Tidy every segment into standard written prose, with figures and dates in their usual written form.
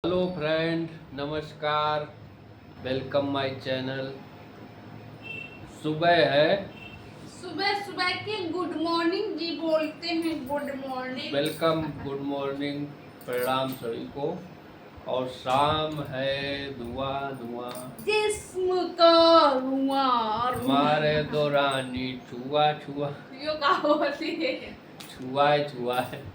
Hello friend, नमस्कार। Welcome my channel. सुबह है। सुबह सुबह के गुड मॉर्निंग जी बोलते हैं। Good morning. Welcome, good morning, प्रणाम सभी को। और शाम है, धुआं धुआं जिस्म का रुआं हमारे रुआं। दो रानी छुआ छुआ यो का होती है। छुआ है।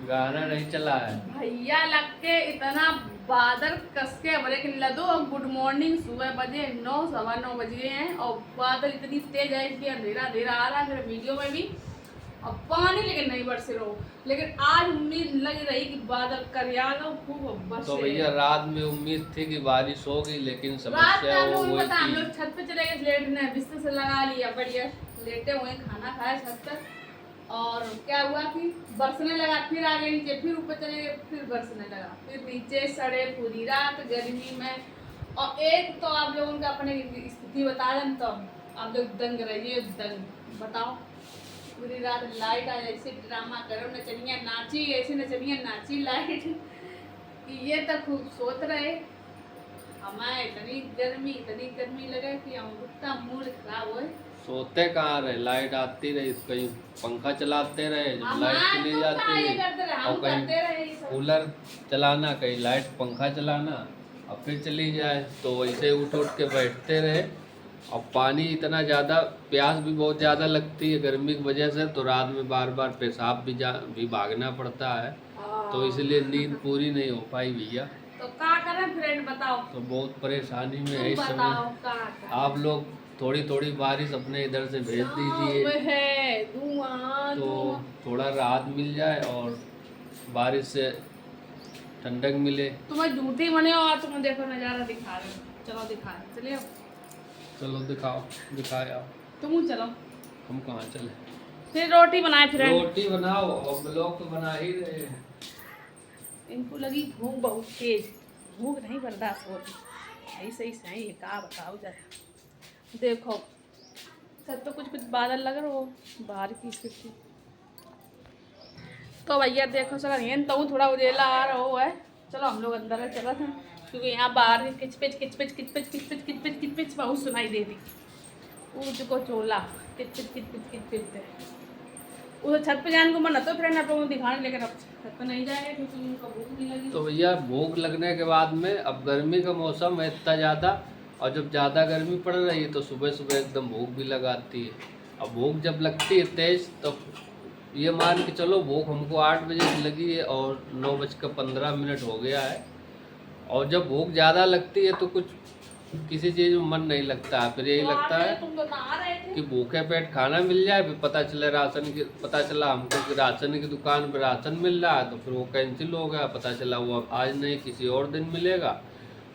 गाना नहीं चला है। भैया लग के इतना बादल कस के ब्रेक लदो और गुड मॉर्निंग। सुबह बजे 9 सवा 9 बज गए हैं और बादल इतनी तेज है कि अंधेरा अंधेरा आ रहा है मेरे वीडियो में भी। अब पानी लेकिन नहीं बरसे रहो, लेकिन आज उम्मीद लग रही कि बादल करियागा खूब बरसे। तो भैया रात में उम्मीद थी कि बारिश होगी, लेकिन रात में समस्या हम वो लोग हुई पता हम कि लोग छत पे चले गए, लेटने बिस्तर से लगा लिया बढ़िया, लेटे हुए खाना खाया छत पर। और क्या हुआ कि बरसने लगा, फिर आगे नीचे, फिर ऊपर चले गए, फिर बरसने लगा, फिर नीचे सड़े पूरी रात गर्मी में। और एक तो आप लोगों का अपने स्थिति बता दें तो आप लोग दंग रहिए, दंग। बताओ, पूरी रात लाइट आ ऐसे ड्रामा करो, नचनिया नाची, ऐसे नचनिया नाची लाइट कि ये तो खूब सोच रहे हमारे इतनी गर्मी लगे कि अमृता मूड खराब हो। सोते कहाँ रहे, लाइट आती रही, कहीं पंखा चलाते रहे, जब लाइट चली जाती और कहीं कूलर चलाना, कहीं लाइट पंखा चलाना, और फिर चली जाए तो वैसे उठ उठ के बैठते रहे। और पानी इतना ज़्यादा, प्यास भी बहुत ज़्यादा लगती है गर्मी की वजह से, तो रात में बार बार पेशाब भी भागना पड़ता है, तो इसलिए नींद पूरी नहीं हो पाई भैया। तो क्या करें फ्रेंड, बताओ। तो बहुत परेशानी में है तुम इस बताओ समय। क्या करें। आप लोग थोड़ी थोड़ी बारिश अपने इधर से भेज दीजिए, शाम है, धुआं तो धुआं। थोड़ा राहत मिल जाए और बारिश से ठंडक मिले। तुम्हें झूठी बने और तुम्हें देखो नजारा दिखा रहे हो। चलो दिखा रहे, चलिए चलो दिखाओ, दिखाए आप। तुम चलो, हम कहाँ चले। फिर रोटी बनाए फ्रेंड। रोटी बनाओ, और ब्लॉग तो बना ही रहे हैं। इनको लगी भूख बहुत तेज, भूख नहीं बर्दाश्त होती। ऐसे ही सही है, क्या बताओ जरा। देखो सब तो कुछ कुछ बादल लग रहा हो, बाहर की स्थिति तो भैया देखो सर ये तो थोड़ा उजेला आ रहा है। चलो हम लोग अंदर चला था, क्योंकि यहाँ बाहर किचपिच किचपिच किचपिच किचपिच किचपिच किचपिच बहुत सुनाई दे रही। ऊँच को चोला किचपिच किचपिच किचपिच। उधर छत पे जाने को मन तो फ्रेंड आप लोगों को दिखाने, लेकिन अब छत पे नहीं जाएंगे क्योंकि उनको भूख नहीं लगी। तो भैया भूख लगने के बाद में, अब गर्मी का मौसम है इतना ज़्यादा, और जब ज़्यादा गर्मी पड़ रही है तो सुबह सुबह एकदम भूख भी लगाती है। अब भूख जब लगती है तेज, तो ये मान के चलो भूख हमको 8 बजे से लगी है और 9:15 हो गया है। और जब भूख ज़्यादा लगती है तो कुछ किसी चीज़ में मन नहीं लगता है, फिर यही तो लगता है तुम तो नहा रहे थे कि भूखे पेट खाना मिल जाए। फिर पता चला हमको कि राशन की दुकान पर राशन मिल रहा है, तो फिर वो कैंसिल हो गया। पता चला वो अब आज नहीं, किसी और दिन मिलेगा।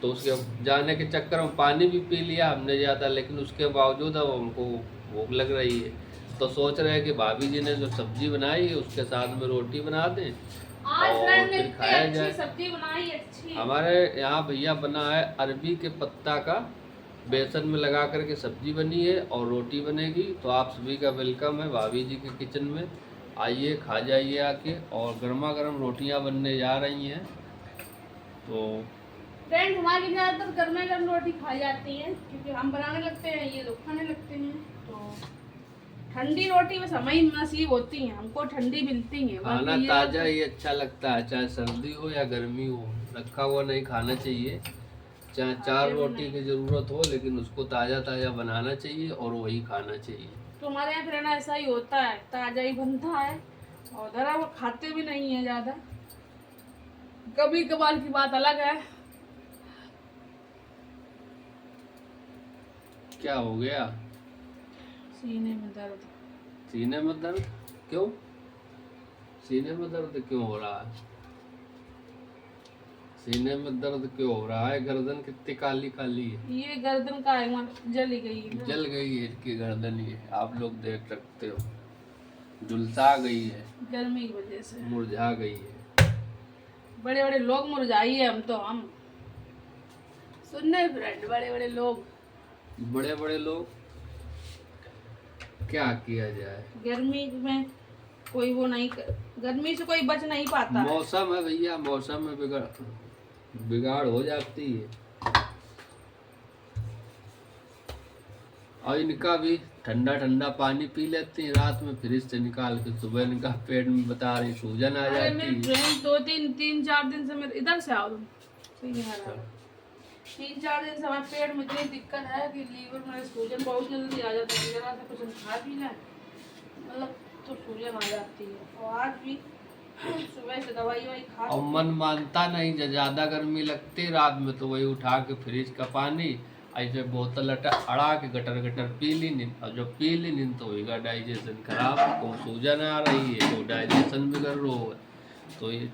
तो उसके जाने के चक्कर में पानी भी पी लिया हमने ज़्यादा, लेकिन उसके बावजूद अब हमको भूख लग रही है। तो सोच रहे हैं कि भाभी जी ने जो सब्जी बनाई है उसके साथ में रोटी बना दें आज और फ्रेंड ने फिर इतनी खाया अच्छी जाए। सब्जी बनाई, अच्छी। हमारे यहाँ भैया बना है अरबी के पत्ता का, बेसन में लगा करके सब्जी बनी है और रोटी बनेगी। तो आप सभी का वेलकम है भाभी जी के किचन में। आइए, खा जाइए आके। और गर्मा गर्म रोटियां बनने जा रही हैं। तो फ्रेंड हमारी ज़्यादातर गर्मा गर्म रोटी खाई जाती है, क्योंकि हम बनाने लगते हैं, ये लोग खाने लगते हैं। तो ठंडी रोटी बस हमें ही नसीब होती है, हमको ठंडी मिलती है। खाना ताज़ा ही अच्छा लगता है, चाहे सर्दी हो या गर्मी हो। रखा हुआ नहीं खाना चाहिए। चाहे 4 रोटी की ज़रूरत हो, लेकिन उसको ताज़ा ताज़ा बनाना चाहिए और वही खाना चाहिए। तो हमारे यहाँ फ्रेंड ऐसा ही होता है, ताज़ा ही बनता है। और धरा वो खाते भी नहीं है ज़्यादा, कभी कभार की बात अलग है। क्या हो गया? सीने में दर्द। सीने में दर्द? क्यों? सीने में दर्द क्यों हो रहा है? सीने में दर्द क्यों हो रहा है? गर्दन कितनी काली काली है। ये गर्दन का है, वहाँ जल ही गई है। जल गई है इसकी गर्दन, ये आप लोग देख सकते हो, झुलसा गई है, गर्मी की वजह से मुरझा गई है। बड़े बड़े लोग मुरझाई है, हम सुनने फ्रेंड, बड़े बड़े लोग। बड़े बड़े लोग, क्या किया जाए। गर्मी में कोई वो नहीं गर्मी से कोई बच नहीं पाता है। मौसम है भैया, मौसम में बिगाड़ हो जाती है। और इनका भी ठंडा ठंडा पानी पी लेती हैं रात में, फ्रिज से निकाल के। सुबह इनका पेट में बता रही सूजन आ अरे जाती मेरे है। फ्रेंड 2-3-4 दिन से मेरे इधर से आओ तुम सही नहीं आ रहा। 3-4 दिन से हमारे पेट में इतनी दिक्कत है कि लीवर में सूजन बहुत जल्दी आ जाती है। जरा से कुछ हम खा पी लें मतलब तो सूजन आ जाती है। और आज भी सुबह से दवाई खा। और मन मानता नहीं, जब ज्यादा गर्मी लगती है रात में तो वही उठा के फ्रिज का पानी ऐसे बोतल अड़ा के गटर गटर पी ली नींद। और जब पी ली नींद तो वही डाइजेशन खराब, को सूजन आ रही है, को डाइजेशन बिगड़ रहा है। तो ये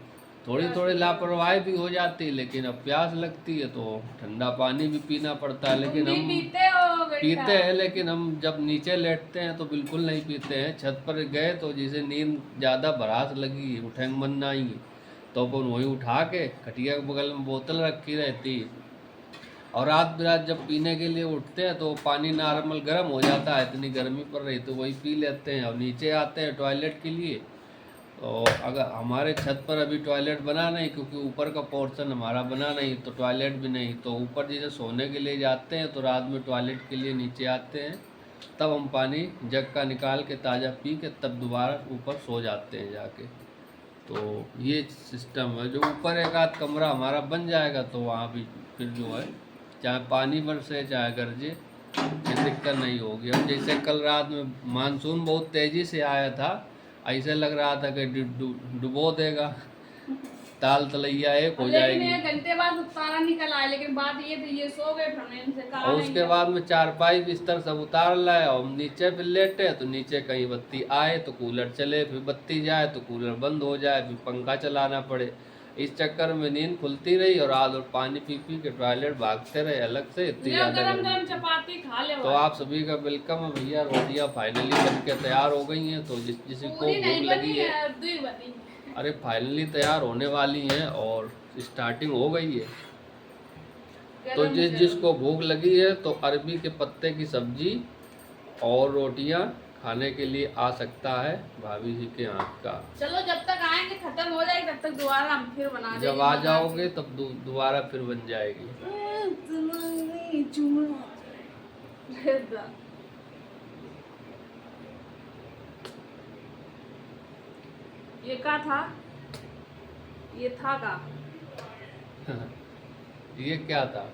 थोड़ी थोड़ी लापरवाही भी हो जाती है। लेकिन अब प्यास लगती है तो ठंडा पानी भी पीना पड़ता है। लेकिन हम पीते हैं, लेकिन हम जब नीचे लेटते हैं तो बिल्कुल नहीं पीते हैं। छत पर गए तो जिसे नींद ज़्यादा भड़ास लगी, उठेंगे मन नहीं, तो अपन वही उठा के खटिया के बगल में बोतल रखी रहती है। और रात बिरात जब पीने के लिए उठते हैं तो पानी नॉर्मल गर्म हो जाता है, इतनी गर्मी पड़ रही तो वही पी लेते हैं। और नीचे आते हैं टॉयलेट के लिए, तो अगर हमारे छत पर अभी टॉयलेट बना नहीं, क्योंकि ऊपर का पोर्शन हमारा बना नहीं, तो टॉयलेट भी नहीं। तो ऊपर जैसे सोने के लिए जाते हैं तो रात में टॉयलेट के लिए नीचे आते हैं, तब हम पानी जग का निकाल के ताज़ा पी के तब दोबारा ऊपर सो जाते हैं जाके। तो ये सिस्टम है। जो ऊपर एक आध कमरा हमारा बन जाएगा तो वहाँ भी फिर जो है चाहे पानी बरसे चाहे गरजे, ये दिक्कत नहीं होगी। अब जैसे कल रात में मानसून बहुत तेज़ी से आया था, ऐसे लग रहा था कि डुबो देगा, ताल तलैया एक हो जाएगी। घंटे बाद तारा निकल आया, लेकिन बात ये थी ये सो गए से कहा। और उसके बाद में चारपाई बिस्तर सब उतार लाए और नीचे फिर लेटे, तो नीचे कहीं बत्ती आए तो कूलर चले, फिर बत्ती जाए तो कूलर बंद हो जाए, फिर पंखा चलाना पड़े। इस चक्कर में नींद खुलती रही और और पानी पी पी के टॉयलेट भागते रहे अलग से। इतनी ज़्यादा चपाती खा ले। तो आप सभी का वेलकम है भैया। रोटियां फाइनली बन के तैयार हो गई हैं, तो जिस को भूख लगी है, अरे फाइनली तैयार होने वाली हैं और स्टार्टिंग हो गई है। तो जिसको भूख लगी है तो अरबी के पत्ते की सब्जी और रोटियां खाने के लिए आ सकता है भाभी जी के हाथ का। चलो जब तक आएंगे खत्म हो जाएगी तब तक दोबारा हम फिर बना देंगे। जब आ जाओगे तब दोबारा फिर बन जाएगी। ये क्या था? ये था का? ये क्या था?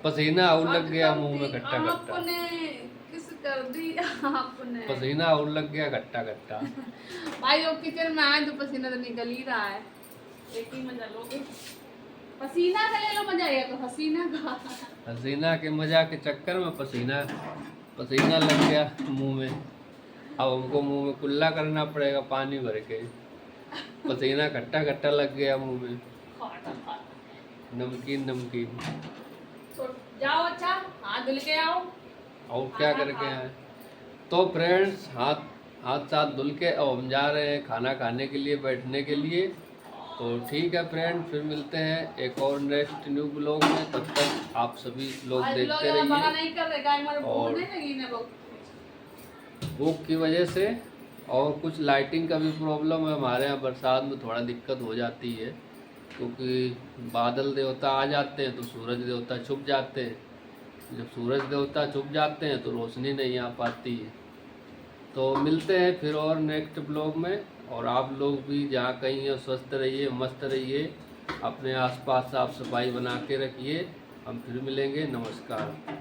पसीना और लग गया मुंह में खट्टा खट्टा। आपने किस कर दी आपने? पसीना और लग गया खट्टा खट्टा। भाई लोग किचन में आए तो पसीना तो निकल ही रहा है। एक ही मजा लोगे, पसीना का ले लो मजा, ये तो हसीना का। हसीना के मजा के चक्कर में पसीना लग गया मुंह में। अब हमको मुंह में कुल्ला करना पड़ेगा पानी भर के। पसीना खट्टा खट्टा लग गया मुंह में, नमकीन नमकीन। तो जाओ अच्छा हाथ धुल के आओ। और क्या करके आए? तो फ्रेंड्स हाथ साथ धुल के और हम जा रहे हैं खाना खाने के लिए, बैठने के लिए। तो ठीक है फ्रेंड, फिर मिलते हैं एक और नेक्स्ट न्यू ब्लॉग में। तब तक आप सभी लोग देखते रहिए। और भूख की वजह से और कुछ लाइटिंग का भी प्रॉब्लम है हमारे यहाँ, बरसात में थोड़ा दिक्कत हो जाती है, क्योंकि बादल देवता आ जाते हैं तो सूरज देवता छुप जाते हैं। जब सूरज देवता छुप जाते हैं तो रोशनी नहीं आ पाती है। तो मिलते हैं फिर और नेक्स्ट ब्लॉग में। और आप लोग भी जहाँ कहीं हैं स्वस्थ रहिए, मस्त रहिए, अपने आसपास साफ सफाई बना के रखिए। हम फिर मिलेंगे। नमस्कार।